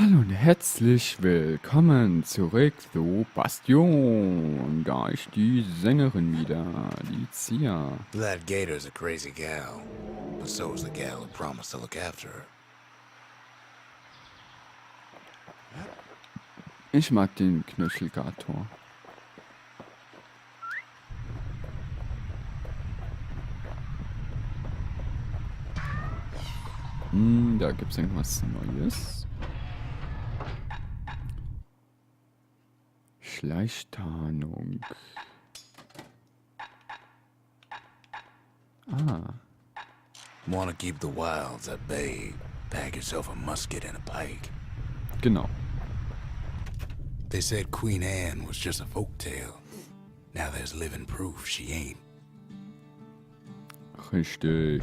Hallo und herzlich willkommen zurück zu Bastion. Da ist die Sängerin wieder, die Zia. That Gator's a crazy gal, but so is the gal who promised to look after her. Ich mag den Knöchelgator. Da gibt's irgendwas Neues. Schleichtarnung. Want to keep the wilds at bay? Pack yourself a musket and a pike. Genau. They said Queen Anne was just a folktale. Now there's living proof she ain't. Richtig.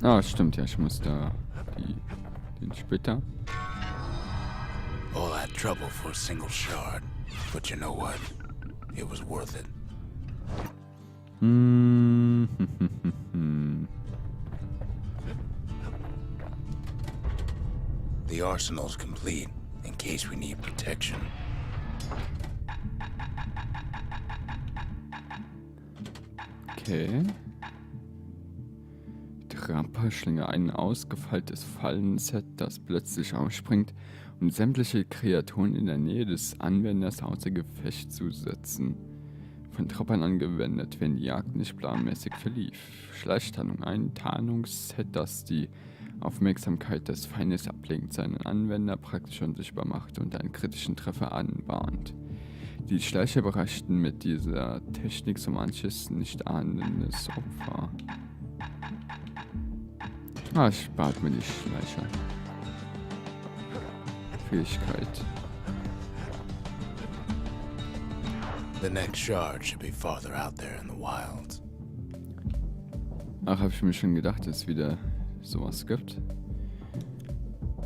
Ah, stimmt ja, ich muss da den Splitter. All that trouble for a single shard. But you know what? It was worth it. The arsenal's complete, in case we need protection. Okay. Trapperschlinge, ein ausgefeiltes Fallenset, das plötzlich aufspringt und sämtliche Kreaturen in der Nähe des Anwenders außer Gefecht zu setzen. Von Trappern angewendet, wenn die Jagd nicht planmäßig verlief. Schleichtarnung, ein Tarnungsset, das die Aufmerksamkeit des Feindes ablenkt, seinen Anwender praktisch unsichtbar macht und einen kritischen Treffer anbahnt. Die Schleicher überraschten mit dieser Technik so manches nicht ahnendes Opfer. Spart mir die Schleicher. Fähigkeit. The next shard should be farther out there in the wilds. Ach, habe ich mir schon gedacht, dass es wieder sowas gibt.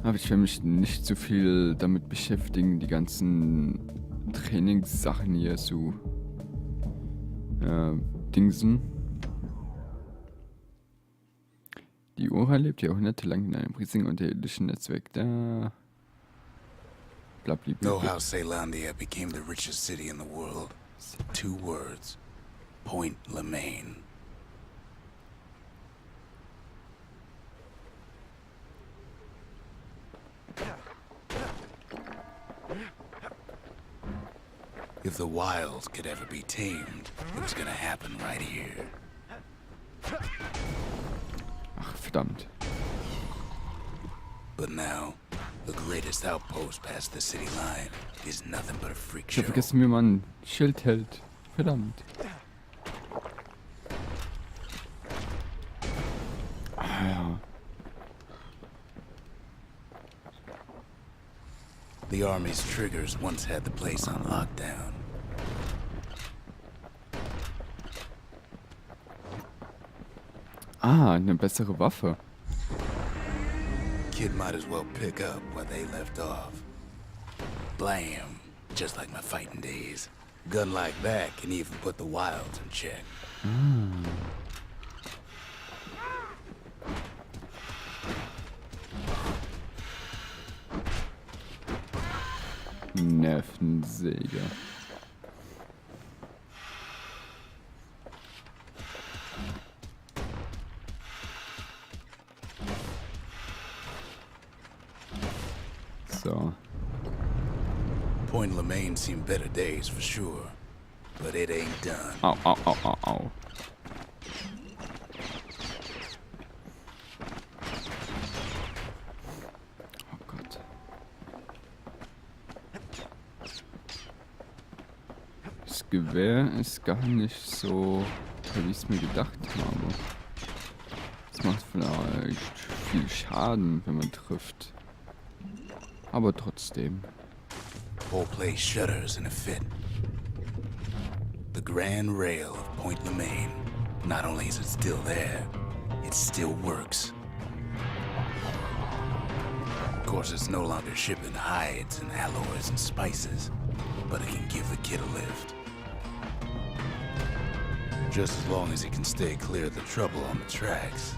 Aber ich will mich nicht zu viel damit beschäftigen, die ganzen Trainingssachen hier zu dingsen. Die Ora lebt jahrhundertelang in einem riesigen unterirdischen Netzwerk. Da. Know how Ceylandia became the richest city in the world? 2 words. Point Lemaine. If the wilds could ever be tamed, it was gonna happen right here. Ach, verdammt. But now, the greatest outpost past the city line is nothing but a freak Ich show. hab vergessen, wie man ein Schild hält. Verdammt. Ja. The army's triggers once had the place on lockdown. Eine bessere Waffe. Kid might as well pick up where they left off. Blam, just like my fighting days. Gun like that can even put the wilds in check. Nervensäge. So. Point Lemaine seen better days for sure, but it ain't done. Au, au, au, au, au. Oh Gott. Das Gewehr ist gar nicht so, wie ich es mir gedacht habe. Es macht vielleicht viel Schaden, wenn man trifft. Aber trotzdem. Whole place shudders in a fit. The grand rail of Point Lemaine. Not only is it still there, it still works. Of course, it's no longer shipping hides and alloys and spices, but it can give the kid a lift. Just as long as he can stay clear of the trouble on the tracks.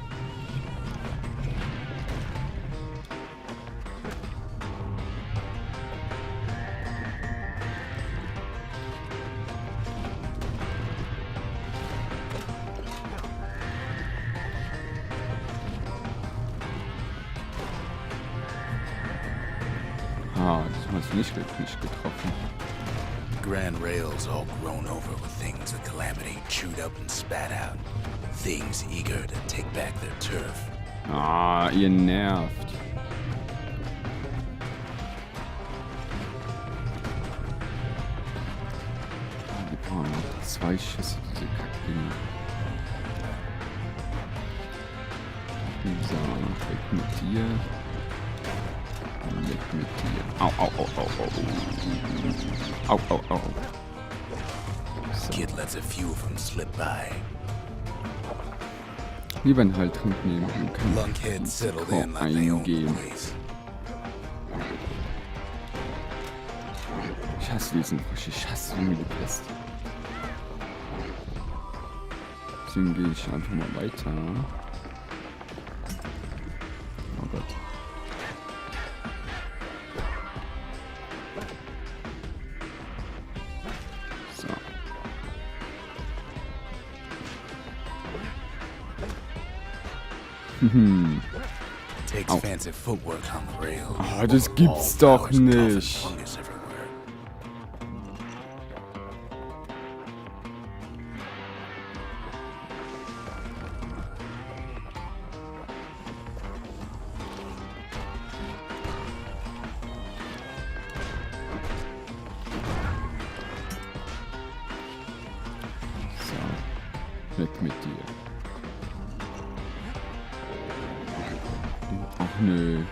hast du nicht getroffen. Grand rails all grown over with things the Calamity chewed up and spat out. Things eager to take back their turf. Ah, ihr nervt. Wir brauchen noch 2 Schüsse, diese Kackdinger. So, weg mit dir. Weg mit dir. Au, au, au, au, au. Au, au, au. So. Kid lets a few of them slip by. Lieber einen Haltrink nehmen und kann Lunkhead settled in like they own the eingehen. place. Ich hasse diesen Frosch, ich hasse ihn wie die Pest. Deswegen gehe ich einfach mal weiter. Oh Gott. So. Takes Au. fancy footwork on the rail. Ah, das gibt's doch nicht. Fungus everywhere. So. Weg mit dir. Ach nö.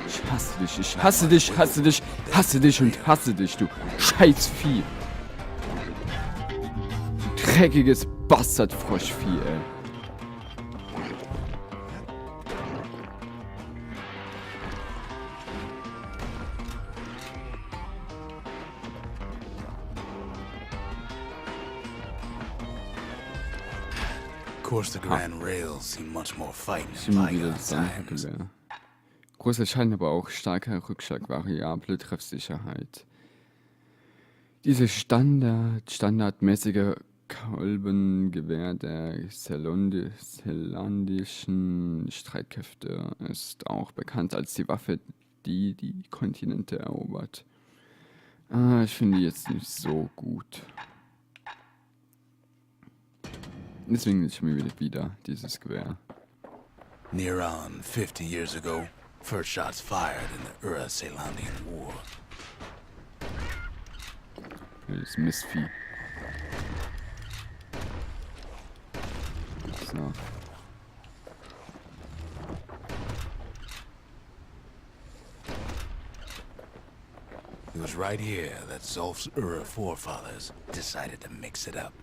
Ich hasse dich, ich hasse dich, hasse dich, hasse dich und hasse dich, du Scheißvieh. Dreckiges Bastardfroschvieh, ey. Of course, the grand rails seem much more fighting Ich in immer wieder bygone das times. Gewehr. Großer Schaden, aber auch starker Rückschlag, variable Treffsicherheit. Diese standardmäßige Kolbengewehr der selandischen Streitkräfte ist auch bekannt als die Waffe, die die Kontinente erobert. Ich finde die jetzt nicht so gut. Deswegen nehme ich mir wieder dieses Gewehr. Near on 50 years ago, first shots fired in the Ura-Selandian War. Das Mistvieh. So. It was right here that Zolf's Ura forefathers decided to mix it up.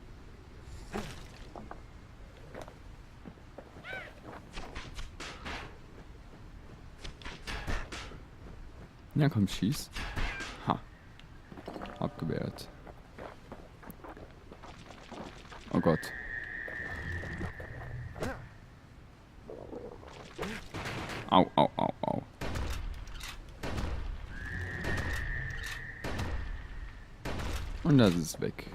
Ja, komm, schieß. Ha. Abgewehrt. Oh Gott. Au, au, au, au. Und das ist weg.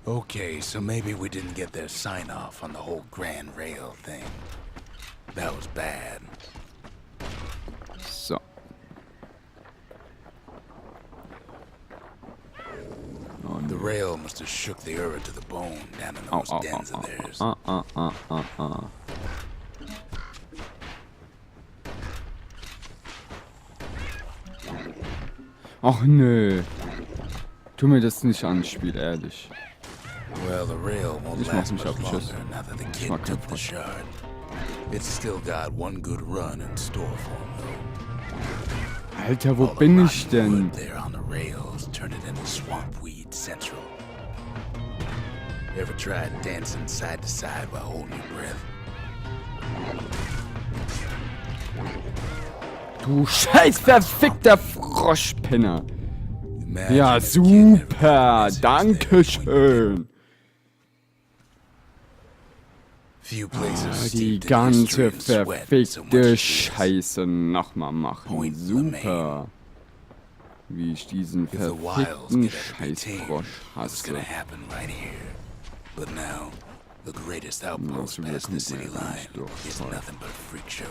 Okay, so maybe we didn't get their sign-off on the whole grand rail thing. That was bad. So. Oh, The nee. rail must have shook the Ura to the bone down in Au, those au, au, dens of au. theirs. Ach nö. Tu mir das nicht an, Spiel, ehrlich. Well, the rail won't Ich mach last mich much abgeschossen. longer now that the Ich kid mag keinen took the Frosch. shard. It's still got one good run in store for him, though. Alter, wo All the bin ich rotten denn? wood there on the rails turned it into swampweed central. Ever tried dancing side to side while holding your breath? Du scheiß verfickter Froschpenner. Imagine Ja, if the kid never got super. the message that Dankeschön. Few places Die steeped in ganze history and sweat so much verfickte as this. Scheiße nochmal machen. Point Super. Wie ich diesen If the wilds verfickten get a big team, Scheißfrosch it was gonna hasse. happen right here. But now, The greatest Ja, outpost so past the kommt city man ja line nicht durch. is Toll. nothing but a freak show.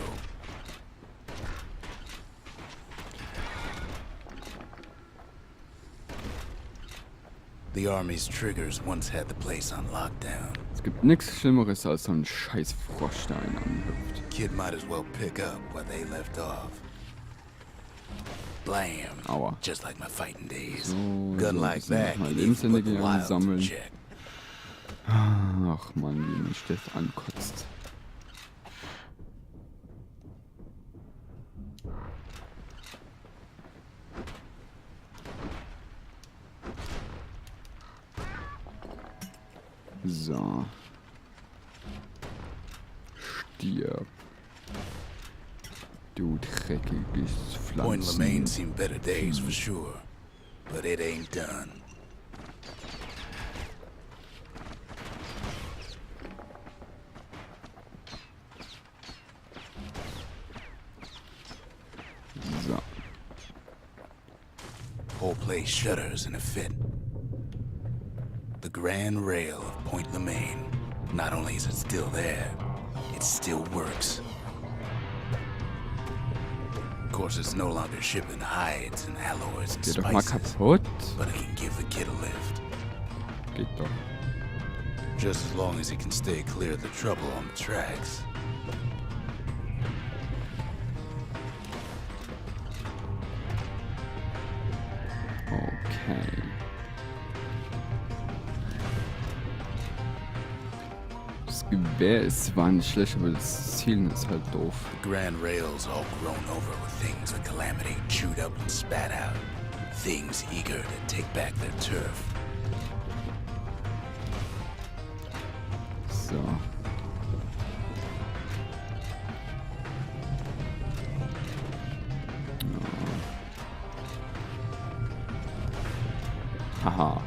The Army's triggers once had the place on lockdown. Es gibt nichts Schlimmeres als so ein scheiß Frosch, der einen anhüpft. Kid might as well pick up where they left off. Blam. Aua. Just like my fighting days. So, Gun so ein like bisschen that nochmal can even put the Lebensenergie wild to ansammeln. check. Ach man, wie mich das ankotzt. So. Stirb. Du dreckiges Point Lemaine Pflanzen. seen better days for sure, but it ain't done. So. Whole place shudders in a fit. The grand rail of Point Lemaine. Not only is it still there, it still works. Of course, it's no longer shipping hides and alloys and Geht doch mal spices, kaputt. but it can give the kid a lift. Geht doch. Just as long as he can stay clear of the trouble on the tracks. Okay. Das Gewehr ist zwar nicht schlecht, aber das Zielen ist halt doof. The grand rail's all grown over with things the Calamity chewed up and spat out. Things eager to take back their turf. So. Ja. Haha.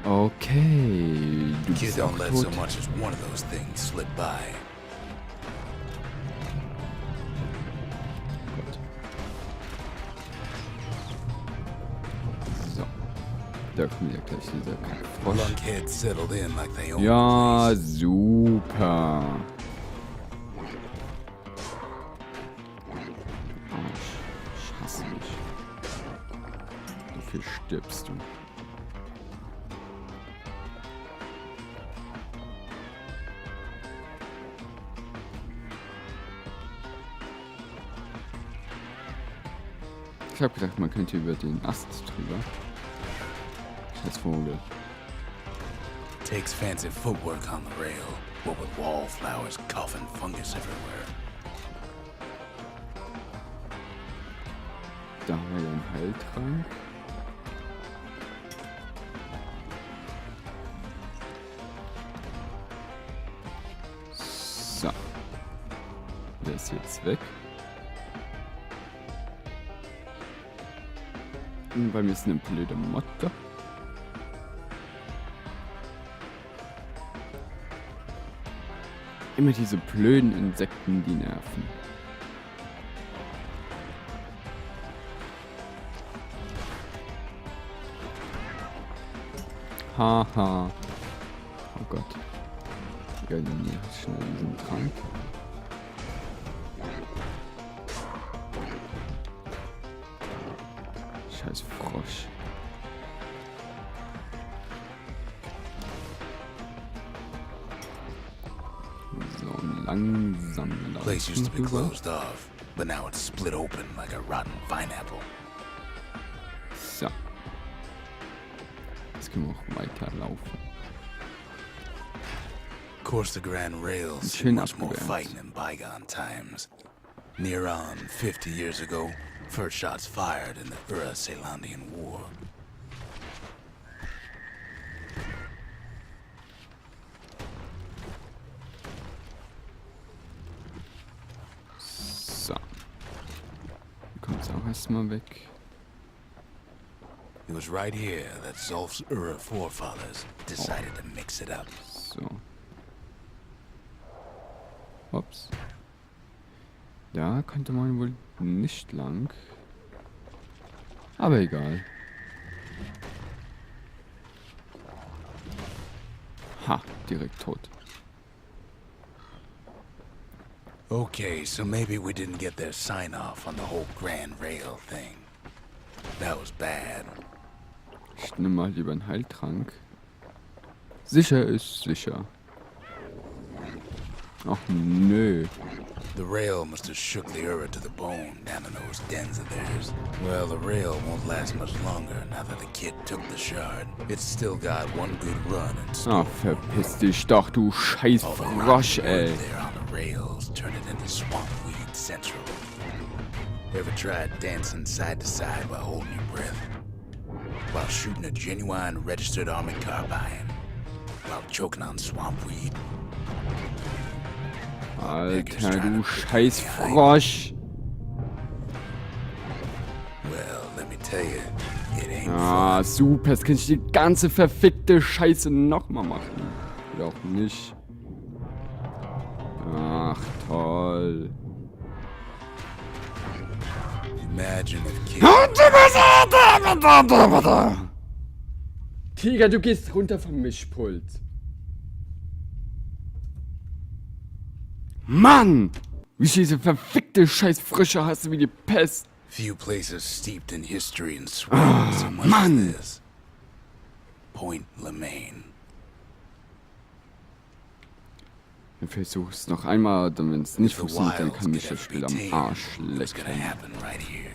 Okay. Du Kid bist auch don't let so tot. much as one of those things slip by. Gut. So. Da kommt ja gleich dieser Frosch. Lunkheads settled in like they own the Ja, place. super. Arsch. Ich hasse mich. Dafür stirbst du. Ich hab gedacht, man könnte über den Ast drüber. Scheiß Vogel. Takes fancy footwork on the rail, what with wallflowers coughing fungus everywhere. Da haben wir ja einen Heiltrank. So. Der ist jetzt weg. Und bei mir ist eine blöde Motte. Immer diese blöden Insekten, die nerven. Haha. Oh Gott. Ja, nee, schnell diesen Trank. Scheiß Frosch. So, langsam Place used to be laufen rüber. closed off, but now it's split open like a rotten pineapple. So. Jetzt können wir auch weiterlaufen. Of course, the grand rails see Schön much more abgewärmt. fighting in bygone times. Near on 50 years ago, first shots fired in the Ura-Celandian War. So. Du kommst auch erstmal weg. It was right here that Zolf's Ura forefathers decided to mix it up. So. Ups. Da könnte man wohl nicht lang. Aber egal. direkt tot. Okay, so maybe we didn't get their sign-off on the whole Grand Rail thing. That was bad. Ich nehme mal lieber einen Heiltrank. Sicher ist sicher. Ach nö. The rail must have shook the Ura to the bone down in those dens of theirs. Well, the rail won't last much longer now that the kid took the shard. It's still got one good run and Ah, verpiss dich doch, du scheiß Frosch, ey. there on the rails turn it into swamp weed central. Ever tried dancing side to side while holding your breath? While shooting a genuine registered army carbine? While choking on swamp weed? Alter, du scheiß Frosch. Well, let me tell you, it ain't Ah, super, jetzt kann ich die ganze verfickte Scheiße nochmal machen. Oder auch nicht. Ach, toll. Imagine if kids Tiger, du gehst runter vom Mischpult. Mann! Wie diese verfickte scheiß Frische hast du wie die Pest. few places steeped in history and swing so much as this. Point Lemaine. Ich versuch's noch einmal, dann wenn es nicht The funktioniert, dann wilds kann mich could das ever Spiel be am tamed. Arsch What's gonna lecken. happen right here?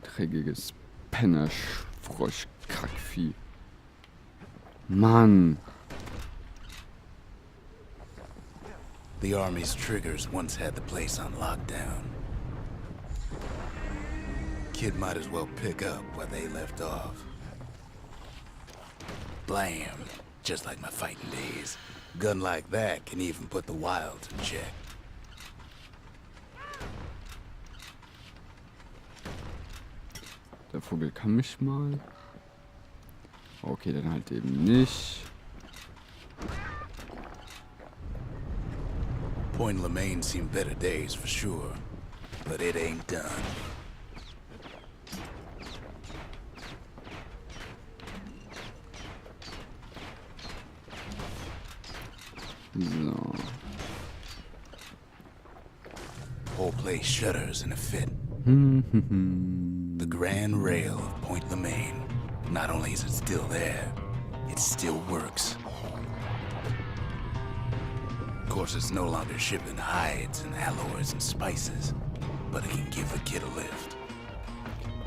Dreckiges Penner-Frosch-Kackvieh. Mann! The Army's triggers once had the place on lockdown. Kid might as well pick up where they left off. Blam! Just like my fighting days. Gun like that can even put the wilds in check. Der Vogel kann mich mal. Okay, dann halt eben nicht. Point Lemaine seen better days for sure, but it ain't done. So. Whole place shudders in a fit. The Grand Rail of Point Lemaine. Not only is it still there, it still works. Of course, it's no longer shipping hides and alloys and spices, but it can give the kid a lift.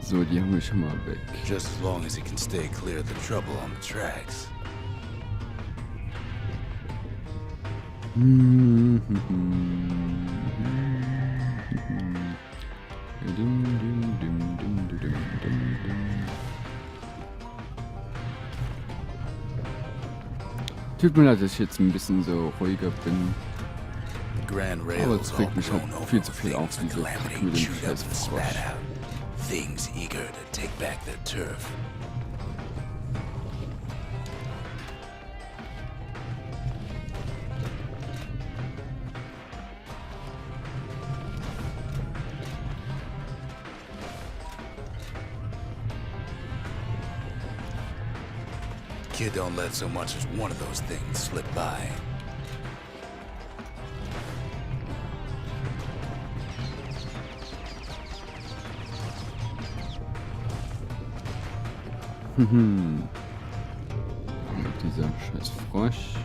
So, die haben wir schon mal weg. Just as long as he can stay clear of the trouble on the tracks. Tut mir leid, dass ich jetzt ein bisschen so ruhiger bin. The Grand Aber Rail es is regt mich halt all blown viel over zu viel things auf, when diese Kack calamity mit dem chewed up scheiß and Frosch. spat out. Things eager to take back their turf. Kid don't let so much as one of those things slip by. Mit dieser scheiß Frosch.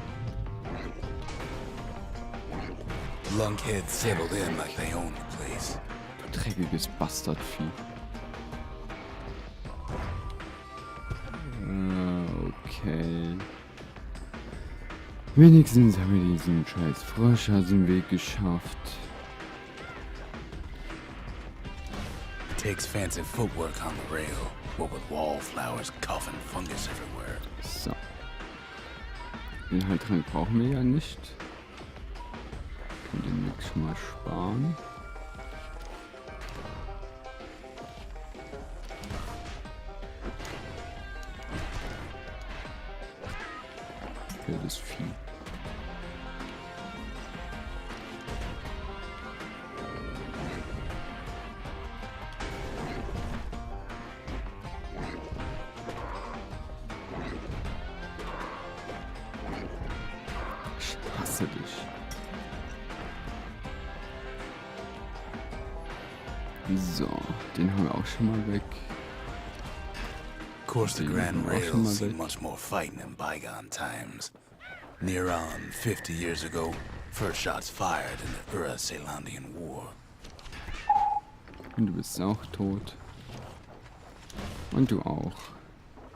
Lunkheads settled in like they own the place. Du dreckiges Bastardvieh. Okay. Wenigstens haben wir diesen scheiß Frosch aus dem Weg geschafft. Takes fancy footwork on the rail, what with wallflowers, coughing fungus everywhere. So. Den Heiltrank brauchen wir ja nicht. Können den wirklich schon mal sparen. Wildes Vieh. hasse dich. So, den haben wir auch schon mal weg. Of course, the Den Grand haben wir auch schon Rails mal see weg. much more fighting in bygone times. Near on 50 years ago, first shots fired in the Ura-Celandian War. Und du bist auch tot. Und du auch.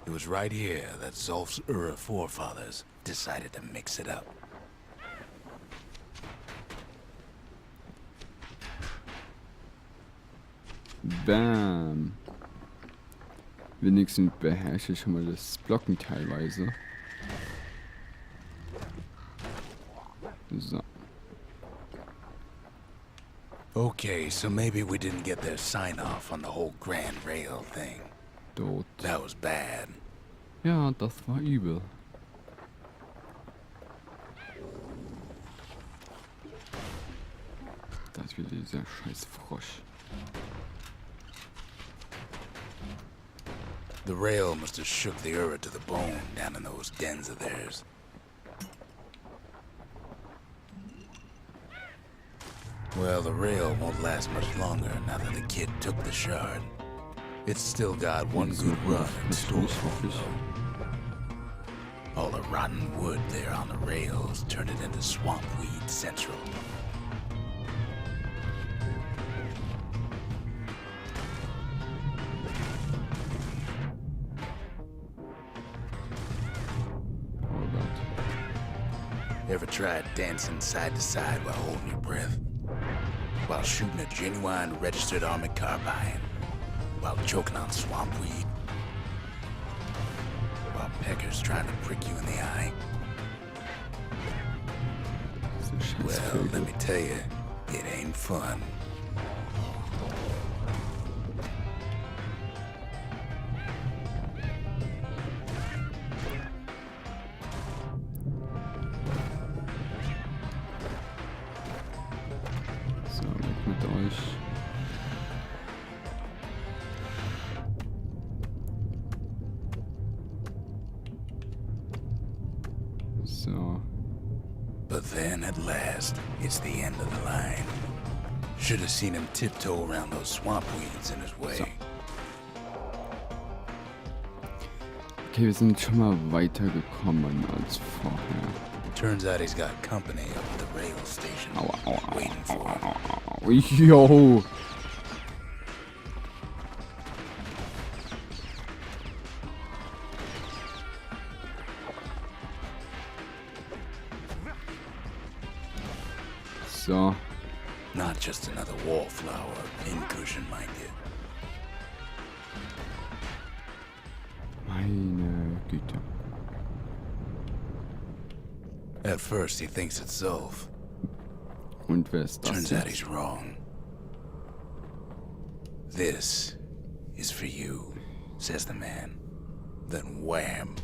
It was right here that Zolf's Ura forefathers decided to mix it up. Bam. Wenigstens beherrsche ich schon mal das Blocken teilweise. So. Okay, so maybe we didn't get their sign-off on the whole Grand Rail thing. Tot. That was bad. Ja, das war übel. Da ist wieder dieser scheiß Frosch. The rail must have shook the Ura to the bone down in those dens of theirs. Well, the rail won't last much longer now that the kid took the shard. It's still got one good run in store for it, though. All the rotten wood there on the rails turned it into swampweed central. Oh Gott. Ever tried dancing side to side while holding your breath? While shooting a genuine registered armored carbine? While choking on swampweed? While peckers trying to prick you in the eye? Diese scheiß Well, let Vögel. me tell you, it ain't fun. So, weg mit euch. So. But then, at last, it's the end of the line. Should have seen him tiptoe around those swamp weeds in his way. So. Okay, wir sind schon mal weitergekommen als vorher. Turns out he's got company up at the rail station, Aua, aua, aua, waiting for him. aua, yo! So, Not just another wallflower, pincushion, mind you. meine Güte. At first, he thinks it's Zolf. Und wer ist das Turns out jetzt? he's wrong. This is for you, says the man. Then wham.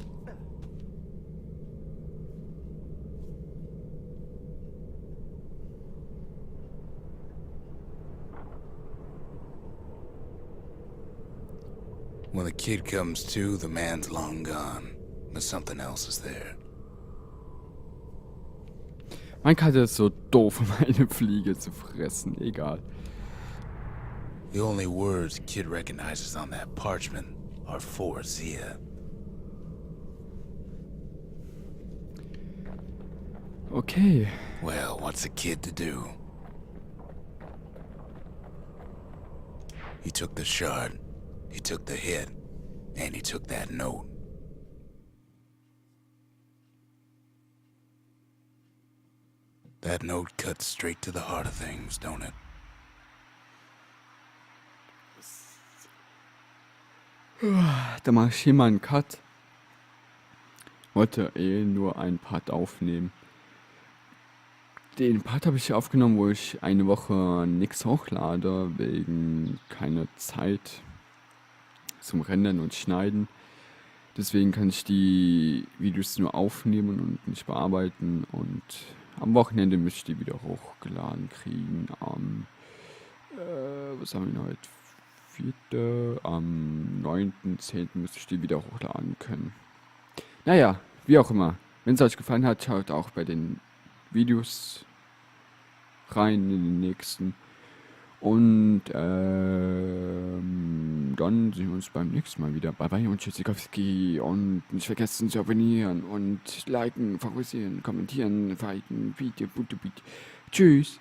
When the kid comes to, the man's long gone, but something else is there. Mein Karte ist so doof, um eine Fliege zu fressen. Egal. The only words kid recognizes on that parchment are for Zia. Okay. Well, what's a kid to do? He took the shard, he took the hit, and he took that note. That note cuts straight to the heart of things, don't it? Da mache ich hier mal einen Cut. Wollte nur einen Part aufnehmen. Den Part habe ich aufgenommen, wo ich eine Woche nichts hochlade, wegen keiner Zeit zum Rendern und Schneiden. Deswegen kann ich die Videos nur aufnehmen und nicht bearbeiten. Und am Wochenende müsste ich die wieder hochgeladen kriegen. Was haben wir denn heute? 4. Am 9.10. müsste ich die wieder hochladen können. Naja, wie auch immer. Wenn es euch gefallen hat, schaut auch bei den Videos rein in den nächsten. Und dann sehen wir uns beim nächsten Mal wieder. Bye bye und Tschüssikowski. Und nicht vergessen zu abonnieren und liken, favorisieren, kommentieren, fighten, Video, Tschüss.